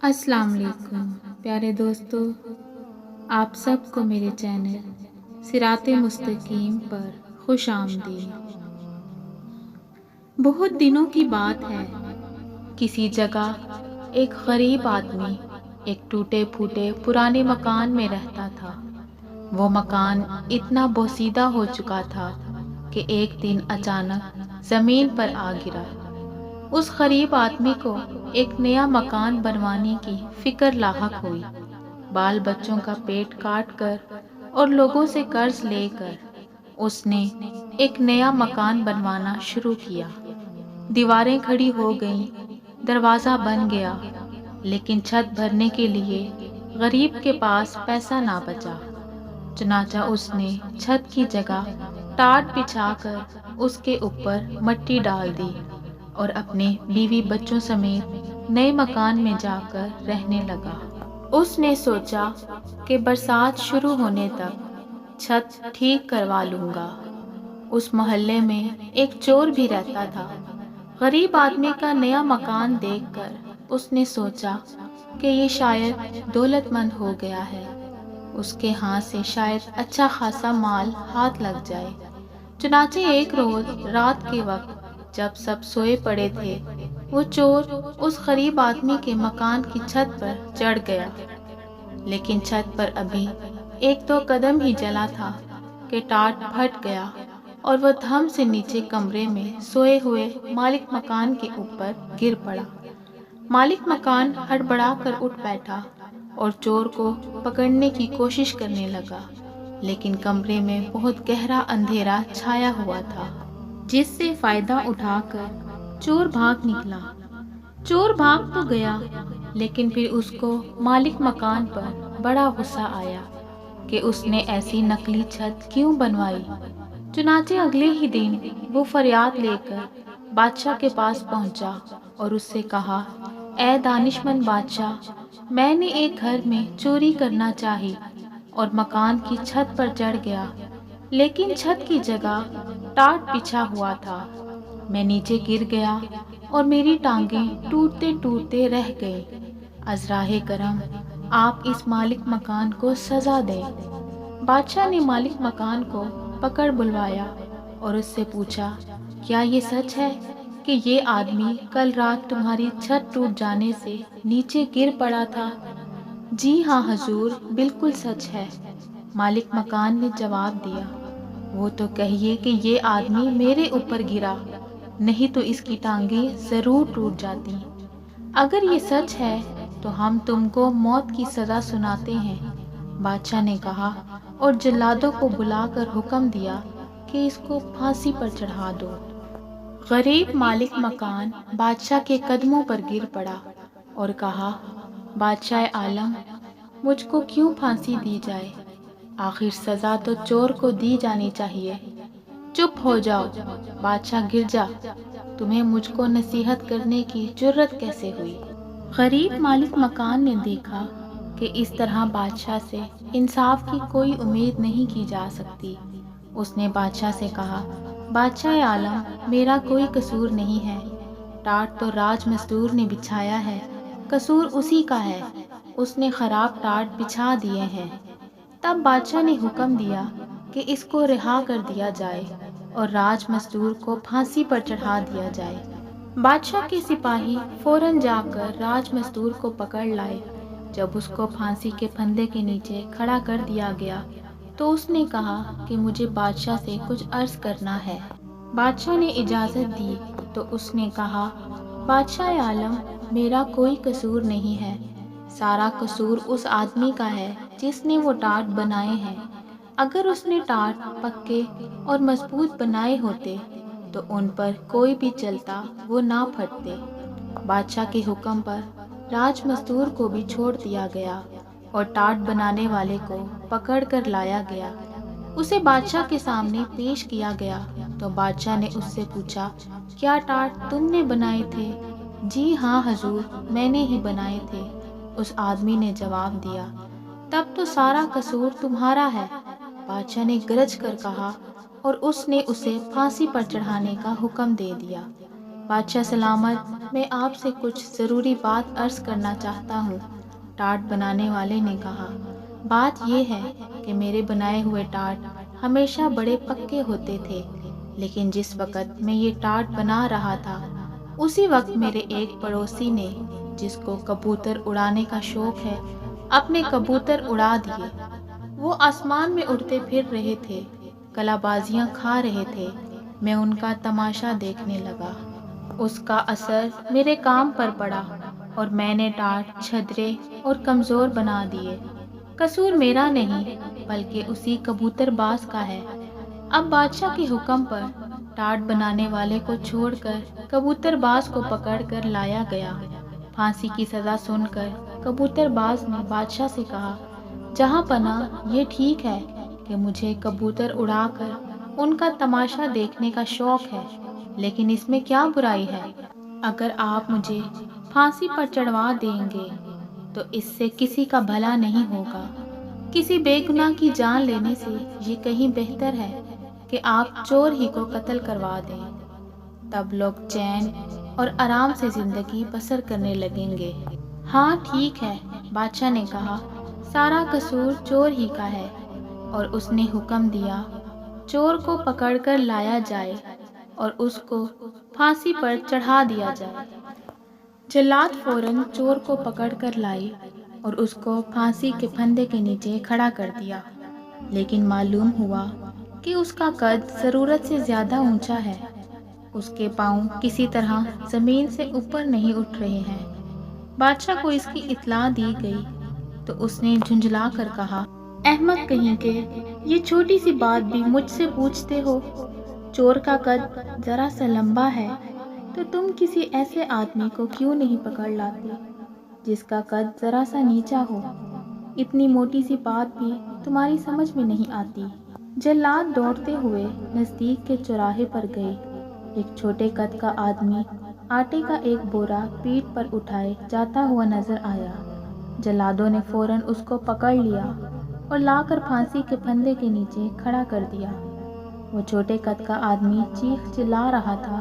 السلام علیکم پیارے دوستو، آپ سب کو میرے چینل صراط مستقیم پر خوش آمدید۔ بہت دنوں کی بات ہے، کسی جگہ ایک غریب آدمی ایک ٹوٹے پھوٹے پرانے مکان میں رہتا تھا۔ وہ مکان اتنا بوسیدہ ہو چکا تھا کہ ایک دن اچانک زمین پر آ گرا۔ اس غریب آدمی کو ایک نیا مکان بنوانے کی فکر لاحق ہوئی۔ بال بچوں کا پیٹ کاٹ کر اور لوگوں سے قرض لے کر اس نے ایک نیا مکان بنوانا شروع کیا۔ دیواریں کھڑی ہو گئیں، دروازہ بن گیا، لیکن چھت بھرنے کے لیے غریب کے پاس پیسہ نہ بچا۔ چنانچہ اس نے چھت کی جگہ ٹاٹ بچھا کر اس کے اوپر مٹی ڈال دی اور اپنے بیوی بچوں سمیت نئے مکان میں جا کر رہنے لگا۔ اس نے سوچا کہ برسات شروع ہونے تک چھت ٹھیک کروا لوں گا۔ اس محلے میں ایک چور بھی رہتا تھا۔ غریب آدمی کا نیا مکان دیکھ کر اس نے سوچا کہ یہ شاید دولت مند ہو گیا ہے، اس کے ہاتھ سے شاید اچھا خاصا مال ہاتھ لگ جائے۔ چنانچہ ایک روز رات کے وقت جب سب سوئے پڑے تھے، وہ چور اس غریب آدمی کے مکان کی چھت پر چڑھ گیا، لیکن چھت پر ابھی ایک دو قدم ہی چلا تھا کہ ٹاٹ پھٹ گیا اور وہ دھم سے نیچے کمرے میں سوئے ہوئے مالک مکان کے اوپر گر پڑا۔ مالک مکان ہڑبڑا کر اٹھ بیٹھا اور چور کو پکڑنے کی کوشش کرنے لگا، لیکن کمرے میں بہت گہرا اندھیرا چھایا ہوا تھا، جس سے فائدہ اٹھا کر چور بھاگ نکلا۔ چور بھاگ تو گیا، لیکن پھر اس کو مالک مکان پر بڑا غصہ آیا کہ اس نے ایسی نقلی چھت کیوں بنوائی۔ چنانچہ اگلے ہی دن وہ فریاد لے کر بادشاہ کے پاس پہنچا اور اس سے کہا، اے دانشمند بادشاہ، میں نے ایک گھر میں چوری کرنا چاہی اور مکان کی چھت پر چڑھ گیا، لیکن چھت کی جگہ ٹاٹ بچھا ہوا تھا۔ میں نیچے گر گیا اور میری ٹانگیں ٹوٹتے ٹوٹتے رہ گئیں۔ از راہ کرم آپ اس مالک مکان کو سزا دیں۔ بادشاہ نے مالک مکان کو پکڑ بلوایا اور اس سے پوچھا، کیا یہ سچ ہے کہ یہ آدمی کل رات تمہاری چھت ٹوٹ جانے سے نیچے گر پڑا تھا؟ جی ہاں حضور، بالکل سچ ہے، مالک مکان نے جواب دیا۔ وہ تو کہیے کہ یہ آدمی میرے اوپر گرا، نہیں تو اس کی ٹانگیں ضرور ٹوٹ جاتی۔ اگر یہ سچ ہے تو ہم تم کو موت کی سزا سناتے ہیں۔ بادشاہ نے کہا اور جلادوں کو بلا کر حکم دیا کہ اس کو پھانسی پر چڑھا دو۔ غریب مالک مکان بادشاہ کے قدموں پر گر پڑا اور کہا، بادشاہ عالم، مجھ کو کیوں پھانسی دی جائے؟ آخر سزا تو چور کو دی جانی چاہیے۔ چپ ہو جاؤ، بادشاہ گرجا، تمہیں مجھ کو نصیحت کرنے کی جرت کیسے ہوئی؟ غریب مالک مکان نے دیکھا کہ اس طرح بادشاہ سے انصاف کی کوئی امید نہیں کی جا سکتی۔ اس نے بادشاہ سے کہا، بادشاہ عالم، میرا کوئی قصور نہیں ہے، ٹاٹ تو راج مزدور نے بچھایا ہے، قصور اسی کا ہے، اس نے خراب ٹاٹ بچھا دیے ہیں۔ تب بادشاہ نے حکم دیا کہ اس کو رہا کر دیا جائے اور راج مزدور کو پھانسی پر چڑھا دیا جائے۔ بادشاہ کے سپاہی فوراً جا کر راج مزدور کو پکڑ لائے۔ جب اس کو پھانسی کے پھندے کے نیچے کھڑا کر دیا گیا تو اس نے کہا کہ مجھے بادشاہ سے کچھ عرض کرنا ہے۔ بادشاہ نے اجازت دی تو اس نے کہا، بادشاہ عالم، میرا کوئی قصور نہیں ہے، سارا قصور اس آدمی کا ہے جس نے وہ ٹاٹ بنائے ہیں۔ اگر اس نے ٹاٹ پکے اور مضبوط بنائے ہوتے تو ان پر کوئی بھی چلتا وہ نہ پھٹتے۔ بادشاہ کے حکم پر راج مزدور کو بھی چھوڑ دیا گیا اور ٹاٹ بنانے والے کو پکڑ کر لایا گیا۔ اسے بادشاہ کے سامنے پیش کیا گیا تو بادشاہ نے اس سے پوچھا، کیا ٹاٹ تم نے بنائے تھے؟ جی ہاں حضور، میں نے ہی بنائے تھے، اس آدمی نے جواب دیا۔ تب تو سارا قصور تمہارا ہے، بادشاہ نے گرج کر کہا اور اس نے اسے پھانسی پر چڑھانے کا حکم دے دیا۔ بادشاہ سلامت، میں آپ سے کچھ ضروری بات عرض کرنا چاہتا ہوں، ٹاٹ بنانے والے نے کہا۔ بات یہ ہے کہ میرے بنائے ہوئے ٹاٹ ہمیشہ بڑے پکے ہوتے تھے، لیکن جس وقت میں یہ ٹاٹ بنا رہا تھا اسی وقت میرے ایک پڑوسی نے، جس کو کبوتر اڑانے کا شوق ہے، اپنے کبوتر اڑا دیے۔ وہ آسمان میں اڑتے پھر رہے تھے، کلا بازیاں کھا رہے تھے۔ میں ان کا تماشا دیکھنے لگا۔ اس کا اثر میرے کام پر پڑا اور میں نے ٹاٹ چھدرے اور کمزور بنا دیے۔ قصور میرا نہیں بلکہ اسی کبوتر باز کا ہے۔ اب بادشاہ کے حکم پر ٹاٹ بنانے والے کو چھوڑ کر کبوتر باز کو پکڑ کر لایا گیا۔ پھانسی کی سزا سن کر کبوتر باز نے بادشاہ سے کہا، جہاں پناہ، یہ ٹھیک ہے کہ مجھے کبوتر اڑا کر ان کا تماشا دیکھنے کا شوق ہے، لیکن اس میں کیا برائی ہے؟ اگر آپ مجھے پھانسی پر چڑھوا دیں گے تو اس سے کسی کا بھلا نہیں ہوگا۔ کسی بے گناہ کی جان لینے سے یہ کہیں بہتر ہے کہ آپ چور ہی کو قتل کروا دیں۔ تب لوگ چین اور آرام سے زندگی بسر کرنے لگیں گے۔ ہاں ٹھیک ہے، بادشاہ نے کہا، سارا قصور چور ہی کا ہے، اور اس نے حکم دیا چور کو پکڑ کر لایا جائے اور اس کو پھانسی پر چڑھا دیا جائے۔ جلاد فوراً چور کو پکڑ کر لائے اور اس کو پھانسی کے پھندے کے نیچے کھڑا کر دیا، لیکن معلوم ہوا کہ اس کا قد ضرورت سے زیادہ اونچا ہے۔ اس کے پاؤں کسی طرح زمین سے اوپر نہیں اٹھ رہے ہیں۔ بادشاہ کو اس کی اطلاع دی گئی تو اس نے جھنجھلا کر کہا، احمق کہیں کے، یہ چھوٹی سی بات بھی مجھ سے پوچھتے ہو؟ چور کا قد ذرا سا لمبا ہے تو تم کسی ایسے آدمی کو کیوں نہیں پکڑ لاتے جس کا قد ذرا سا نیچا ہو؟ اتنی موٹی سی بات بھی تمہاری سمجھ میں نہیں آتی۔ جلاد دوڑتے ہوئے نزدیک کے چوراہے پر گئے۔ ایک چھوٹے قد کا آدمی آٹے کا ایک بورا پیٹھ پر اٹھائے جاتا ہوا نظر آیا۔ جلادوں نے فوراً اس کو پکڑ لیا اور لا کر پھانسی کے پھندے کے نیچے کھڑا کر دیا۔ وہ چھوٹے قد کا آدمی چیخ چلا رہا تھا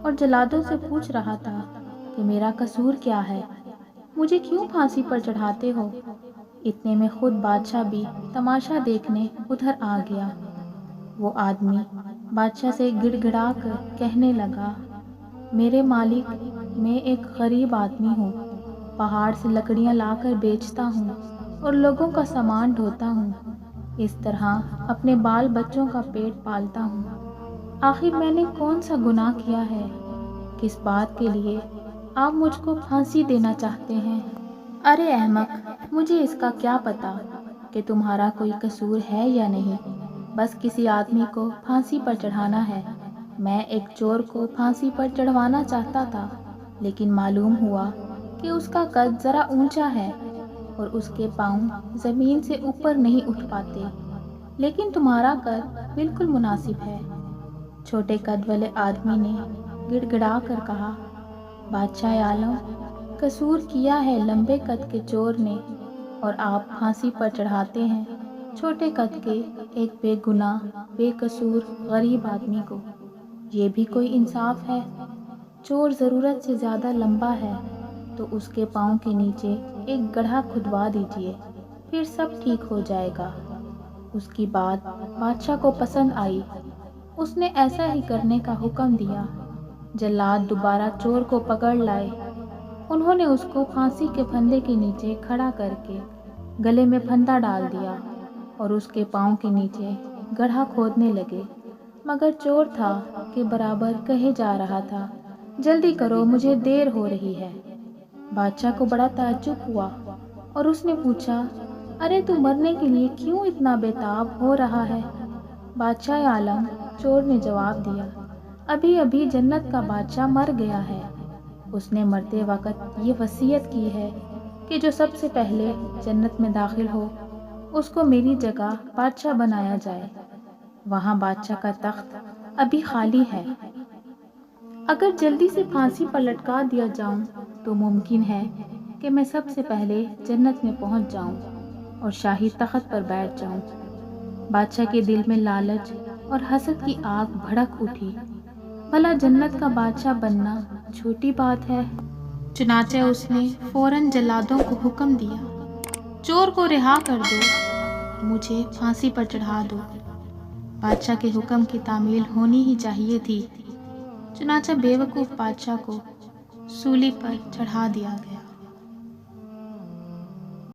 اور جلادوں سے پوچھ رہا تھا کہ میرا قصور کیا ہے؟ مجھے کیوں پھانسی پر چڑھاتے ہو؟ اتنے میں خود بادشاہ بھی تماشا دیکھنے ادھر آ گیا۔ وہ آدمی بادشاہ سے گڑ گڑا کر کہنے لگا، میرے مالک، میں ایک غریب آدمی ہوں، پہاڑ سے لکڑیاں لا کر بیچتا ہوں اور لوگوں کا سامان ڈھوتا ہوں، اس طرح اپنے بال بچوں کا پیٹ پالتا ہوں۔ آخر میں نے کون سا گناہ کیا ہے؟ کس بات کے لیے آپ مجھ کو پھانسی دینا چاہتے ہیں؟ ارے احمق، مجھے اس کا کیا پتا کہ تمہارا کوئی قصور ہے یا نہیں، بس کسی آدمی کو پھانسی پر چڑھانا ہے۔ میں ایک چور کو پھانسی پر چڑھوانا چاہتا تھا، لیکن معلوم ہوا کہ اس کا قد ذرا اونچا ہے اور اس کے پاؤں زمین سے اوپر نہیں اٹھ پاتے، لیکن تمہارا قد بالکل مناسب ہے۔ چھوٹے قد والے آدمی نے گڑ گڑا کر کہا، بادشاہ عالم، قصور کیا ہے لمبے قد کے چور نے اور آپ پھانسی پر چڑھاتے ہیں چھوٹے قد کے ایک بے گناہ بے قصور غریب آدمی کو۔ یہ بھی کوئی انصاف ہے؟ چور ضرورت سے زیادہ لمبا ہے تو اس کے پاؤں کے نیچے ایک گڑھا کھدوا دیجیے، پھر سب ٹھیک ہو جائے گا۔ اس کی بات بادشاہ کو پسند آئی۔ اس نے ایسا ہی کرنے کا حکم دیا۔ جلاد دوبارہ چور کو پکڑ لائے۔ انہوں نے اس کو پھانسی کے پھندے کے نیچے کھڑا کر کے گلے میں پھندا ڈال دیا اور اس کے پاؤں کے نیچے گڑھا کھودنے لگے، مگر چور تھا کہ برابر کہے جا رہا تھا، جلدی کرو، مجھے دیر ہو رہی ہے۔ بادشاہ کو بڑا تعجب ہوا اور اس نے پوچھا، ارے تو مرنے کے لیے کیوں اتنا بےتاب ہو رہا ہے؟ بادشاہ عالم، چور نے جواب دیا، ابھی ابھی جنت کا بادشاہ مر گیا ہے۔ اس نے مرتے وقت یہ وصیت کی ہے کہ جو سب سے پہلے جنت میں داخل ہو اس کو میری جگہ بادشاہ بنایا جائے۔ وہاں بادشاہ کا تخت ابھی خالی ہے۔ اگر جلدی سے پھانسی پر لٹکا دیا جاؤں تو ممکن ہے کہ میں سب سے پہلے جنت میں پہنچ جاؤں اور شاہی تخت پر بیٹھ جاؤں۔ بادشاہ کے دل میں لالچ اور حسد کی آگ بھڑک اٹھی۔ بھلا جنت کا بادشاہ بننا چھوٹی بات ہے؟ چنانچہ اس نے فوراً جلادوں کو حکم دیا، چور کو رہا کر دو، مجھے پھانسی پر چڑھا دو۔ بادشاہ کے حکم کی تعمیل ہونی ہی چاہیے تھی، چنانچہ بیوقوف بادشاہ کو سولی پر چڑھا دیا گیا۔